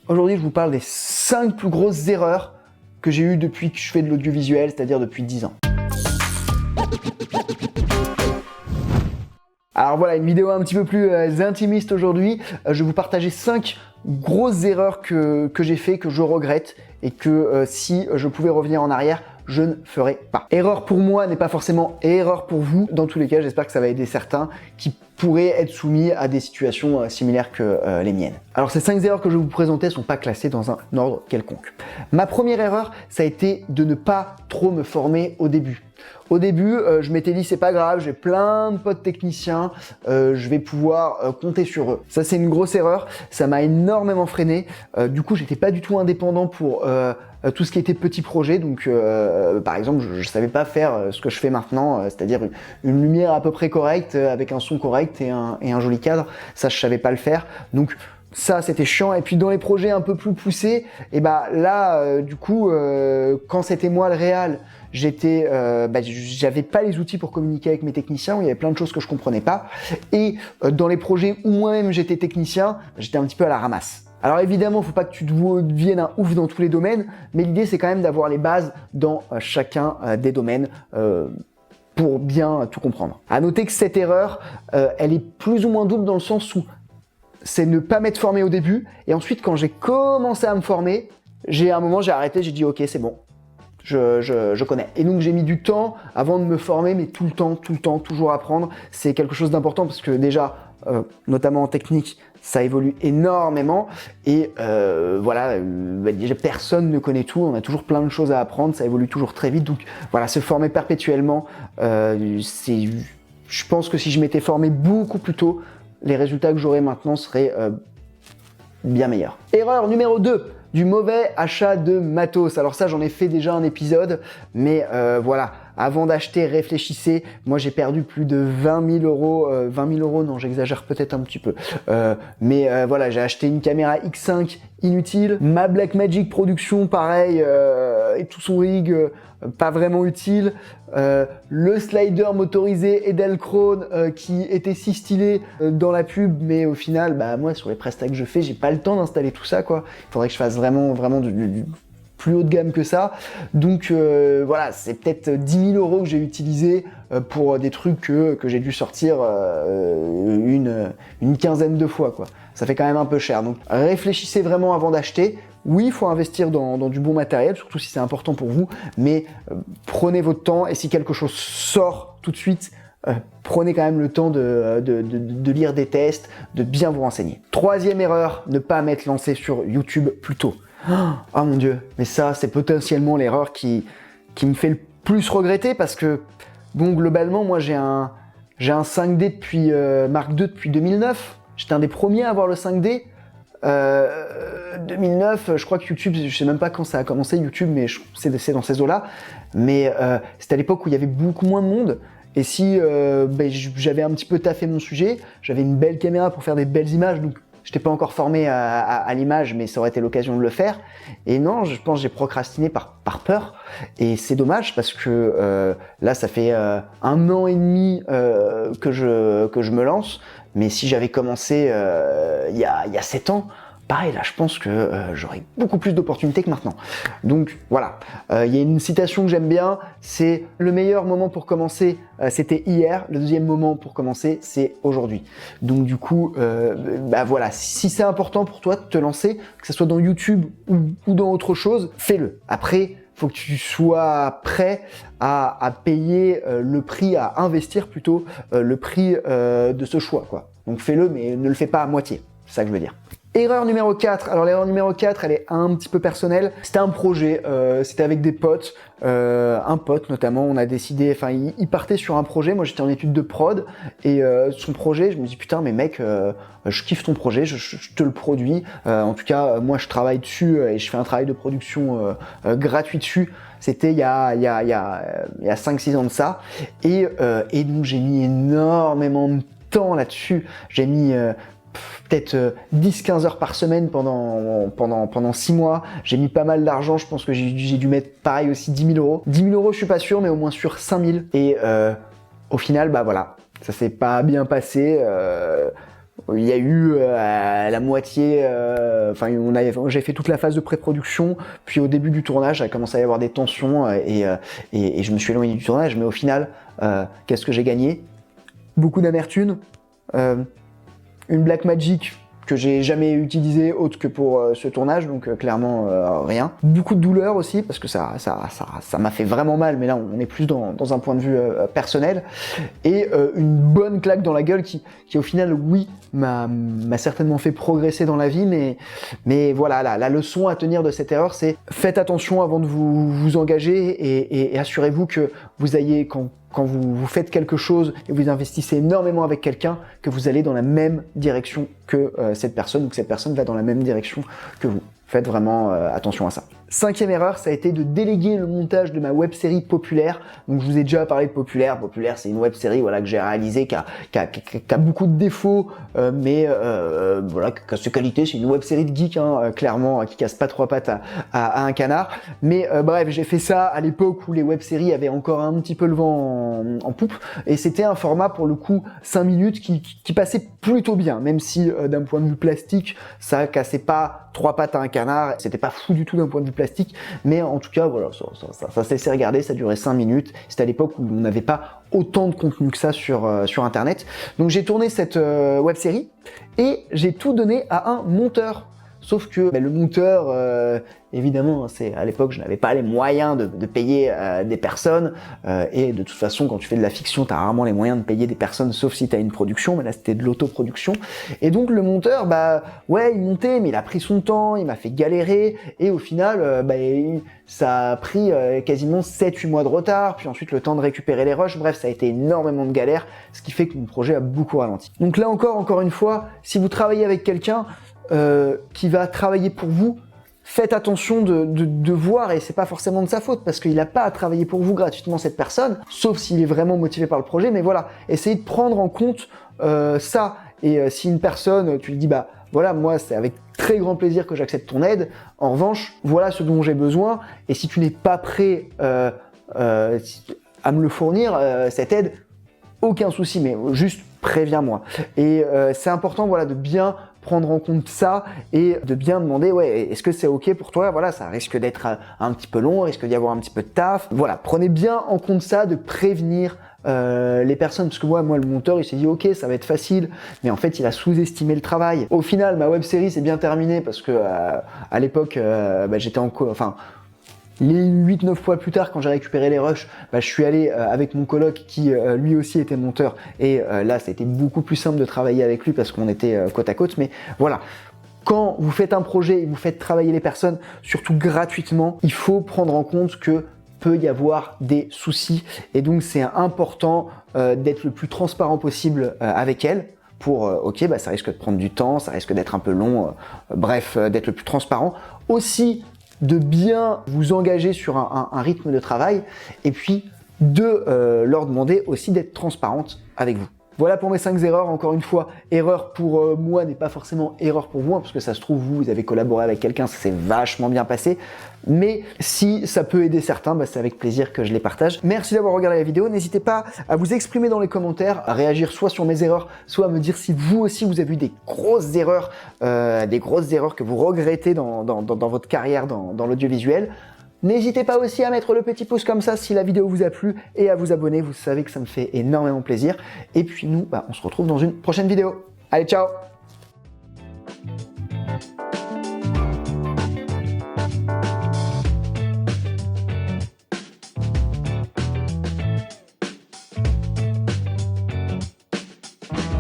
Aujourd'hui, je vous parle des 5 plus grosses erreurs que j'ai eues depuis que je fais de l'audiovisuel, c'est-à-dire depuis 10 ans. Alors voilà, une vidéo un petit peu plus intimiste aujourd'hui. Je vais vous partager 5 grosses erreurs que j'ai fait, que je regrette et que si je pouvais revenir en arrière, je ne ferais pas. Erreur pour moi n'est pas forcément erreur pour vous. Dans tous les cas, j'espère que ça va aider certains qui pourraient être soumis à des situations similaires que les miennes. Alors ces 5 erreurs que je vais vous présenter ne sont pas classées dans un ordre quelconque. Ma première erreur, ça a été de ne pas trop me former au début. Au début, je m'étais dit c'est pas grave, j'ai plein de potes techniciens, je vais pouvoir compter sur eux. Ça c'est une grosse erreur, ça m'a énormément freiné. Du coup, j'étais pas du tout indépendant pour tout ce qui était petit projet. Donc par exemple, je savais pas faire ce que je fais maintenant, c'est-à-dire une lumière à peu près correcte avec un son correct et un joli cadre. Ça, je savais pas le faire. Donc ça, c'était chiant. Et puis dans les projets un peu plus poussés, et bah là, du coup, quand c'était moi le réal, j'avais pas les outils pour communiquer avec mes techniciens, où il y avait plein de choses que je comprenais pas. Et dans les projets où moi-même j'étais technicien, j'étais un petit peu à la ramasse. Alors évidemment, faut pas que tu deviennes un ouf dans tous les domaines, mais l'idée c'est quand même d'avoir les bases dans chacun des domaines. Pour bien tout comprendre. À noter que cette erreur, elle est plus ou moins double dans le sens où c'est ne pas m'être formé au début, et ensuite quand j'ai commencé à me former, j'ai arrêté, j'ai dit ok c'est bon, je connais. Et donc j'ai mis du temps avant de me former, mais tout le temps, toujours apprendre, c'est quelque chose d'important parce que déjà, notamment en technique, ça évolue énormément et voilà, déjà personne ne connaît tout, on a toujours plein de choses à apprendre, ça évolue toujours très vite, donc voilà, se former perpétuellement, je pense que si je m'étais formé beaucoup plus tôt, les résultats que j'aurais maintenant seraient bien meilleurs. Erreur numéro 2, du mauvais achat de matos. Alors ça, j'en ai fait déjà un épisode, mais voilà, avant d'acheter, réfléchissez. Moi, j'ai perdu plus de 20 000 euros. 20 000 euros, non, j'exagère peut-être un petit peu. Mais voilà, j'ai acheté une caméra X5 inutile. Ma Blackmagic Production, pareil, et tout son rig, pas vraiment utile. Le slider motorisé Edelkrone qui était si stylé dans la pub, mais au final, bah moi sur les prestats que je fais, j'ai pas le temps d'installer tout ça quoi. Il faudrait que je fasse vraiment du plus haut de gamme que ça. Donc voilà, c'est peut-être 10 000 euros que j'ai utilisé pour des trucs que j'ai dû sortir une quinzaine de fois quoi. Ça fait quand même un peu cher. Donc réfléchissez vraiment avant d'acheter. Oui, il faut investir dans du bon matériel, surtout si c'est important pour vous, mais prenez votre temps et si quelque chose sort tout de suite, prenez quand même le temps de lire des tests, de bien vous renseigner. Troisième erreur, ne pas m'être lancé sur YouTube plus tôt. Oh mon Dieu, mais ça c'est potentiellement l'erreur qui me fait le plus regretter parce que, bon, globalement, moi j'ai un 5D depuis Mark II depuis 2009. J'étais un des premiers à avoir le 5D. 2009, je crois que YouTube, je sais même pas quand ça a commencé YouTube, mais c'est dans ces eaux-là. Mais c'était à l'époque où il y avait beaucoup moins de monde. Et si j'avais un petit peu taffé mon sujet, j'avais une belle caméra pour faire des belles images, donc je n'étais pas encore formé à l'image, mais ça aurait été l'occasion de le faire. Et non, je pense que j'ai procrastiné par peur. Et c'est dommage parce que là, ça fait 1 an et demi que je me lance. Mais si j'avais commencé il y a 7 ans, pareil, là, je pense que j'aurais beaucoup plus d'opportunités que maintenant. Donc, voilà. Il y a une citation que j'aime bien, c'est « Le meilleur moment pour commencer, c'était hier. Le deuxième moment pour commencer, c'est aujourd'hui. » Donc, du coup, bah voilà. Si c'est important pour toi de te lancer, que ce soit dans YouTube ou dans autre chose, fais-le. Après, faut que tu sois prêt à payer le prix, à investir plutôt le prix de ce choix, quoi. Donc, fais-le, mais ne le fais pas à moitié. C'est ça que je veux dire. Erreur numéro 4, alors l'erreur numéro 4, elle est un petit peu personnelle. C'était un projet, c'était avec des potes, un pote notamment, on a décidé, enfin il partait sur un projet, moi j'étais en étude de prod, et son projet, je me dis putain mais mec, je kiffe ton projet, je te le produis, en tout cas moi je travaille dessus et je fais un travail de production gratuit dessus. C'était il y a 5-6 ans de ça, et donc j'ai mis énormément de temps là-dessus, j'ai mis peut-être 10-15 heures par semaine pendant 6 mois. J'ai mis pas mal d'argent, je pense que j'ai dû mettre pareil aussi 10 000 euros. 10 000 euros, je suis pas sûr, mais au moins sur 5 000. Et au final, bah voilà, ça s'est pas bien passé. Il y a eu la moitié, j'ai fait toute la phase de pré-production, puis au début du tournage, il a commencé à y avoir des tensions et je me suis éloigné du tournage, mais au final, qu'est-ce que j'ai gagné? Beaucoup d'amertume, une Blackmagic que j'ai jamais utilisé autre que pour ce tournage, donc clairement rien. Beaucoup de douleur aussi, parce que ça m'a fait vraiment mal, mais là on est plus dans un point de vue personnel. Et une bonne claque dans la gueule qui au final, oui, m'a certainement fait progresser dans la vie, mais voilà, la leçon à tenir de cette erreur, c'est faites attention avant de vous engager et assurez-vous que vous ayez, quand vous faites quelque chose et vous investissez énormément avec quelqu'un, que vous allez dans la même direction que cette personne, ou que cette personne va dans la même direction que vous. Faites vraiment attention à ça. 5e erreur, ça a été de déléguer le montage de ma web-série Populaire. Donc je vous ai déjà parlé de Populaire. Populaire, c'est une web-série voilà, que j'ai réalisée, qui a beaucoup de défauts, mais voilà, qui a ses qualités. C'est une web-série de geek, hein, clairement, qui casse pas trois pattes à un canard. Mais bref, j'ai fait ça à l'époque où les web-séries avaient encore un petit peu le vent en poupe. Et c'était un format, pour le coup, 5 minutes qui passait plutôt bien, même si d'un point de vue plastique, ça cassait pas trois pattes à un canard. C'était pas fou du tout d'un point de vue plastique, mais en tout cas, voilà, ça se laissait regarder, ça durait 5 minutes. C'était à l'époque où on n'avait pas autant de contenu que ça sur Internet. Donc j'ai tourné cette web-série et j'ai tout donné à un monteur. Sauf que le monteur, évidemment, à l'époque, je n'avais pas les moyens de payer des personnes. Et de toute façon, quand tu fais de la fiction, tu as rarement les moyens de payer des personnes, sauf si tu as une production. Mais là, c'était de l'autoproduction. Et donc, le monteur, ouais, il montait, mais il a pris son temps, il m'a fait galérer. Et au final, ça a pris quasiment 7-8 mois de retard. Puis ensuite, le temps de récupérer les rushs. Bref, ça a été énormément de galères, ce qui fait que mon projet a beaucoup ralenti. Donc là encore une fois, si vous travaillez avec quelqu'un qui va travailler pour vous, faites attention de voir, et c'est pas forcément de sa faute, parce qu'il n'a pas à travailler pour vous gratuitement, cette personne, sauf s'il est vraiment motivé par le projet, mais voilà, essayez de prendre en compte ça, et si une personne, tu lui dis, voilà, moi c'est avec très grand plaisir que j'accepte ton aide, en revanche, voilà ce dont j'ai besoin, et si tu n'es pas prêt à me le fournir, cette aide, aucun souci, mais juste préviens-moi. Et c'est important, voilà, de bien prendre en compte ça et de bien demander, ouais, est-ce que c'est ok pour toi? Voilà, ça risque d'être un petit peu long, risque d'y avoir un petit peu de taf. Voilà, prenez bien en compte ça, de prévenir les personnes, parce que moi le monteur, il s'est dit ok, ça va être facile, mais en fait il a sous-estimé le travail. Au final, ma web série s'est bien terminée parce que à l'époque, j'étais les 8-9 fois plus tard, quand j'ai récupéré les rushs, je suis allé avec mon coloc qui lui aussi était monteur, et là c'était beaucoup plus simple de travailler avec lui parce qu'on était côte à côte. Mais voilà, quand vous faites un projet et vous faites travailler les personnes, surtout gratuitement, il faut prendre en compte que peut y avoir des soucis, et donc c'est important d'être le plus transparent possible avec elles. Pour ok, ça risque de prendre du temps, ça risque d'être un peu long, bref, d'être le plus transparent. Aussi, de bien vous engager sur un rythme de travail, et puis de leur demander aussi d'être transparente avec vous. Voilà pour mes 5 erreurs. Encore une fois, erreur pour moi n'est pas forcément erreur pour vous, parce que ça se trouve, vous avez collaboré avec quelqu'un, ça s'est vachement bien passé. Mais si ça peut aider certains, c'est avec plaisir que je les partage. Merci d'avoir regardé la vidéo. N'hésitez pas à vous exprimer dans les commentaires, à réagir soit sur mes erreurs, soit à me dire si vous aussi vous avez eu des grosses erreurs que vous regrettez dans votre carrière dans l'audiovisuel. N'hésitez pas aussi à mettre le petit pouce comme ça si la vidéo vous a plu, et à vous abonner, vous savez que ça me fait énormément plaisir. Et puis nous, on se retrouve dans une prochaine vidéo. Allez, ciao!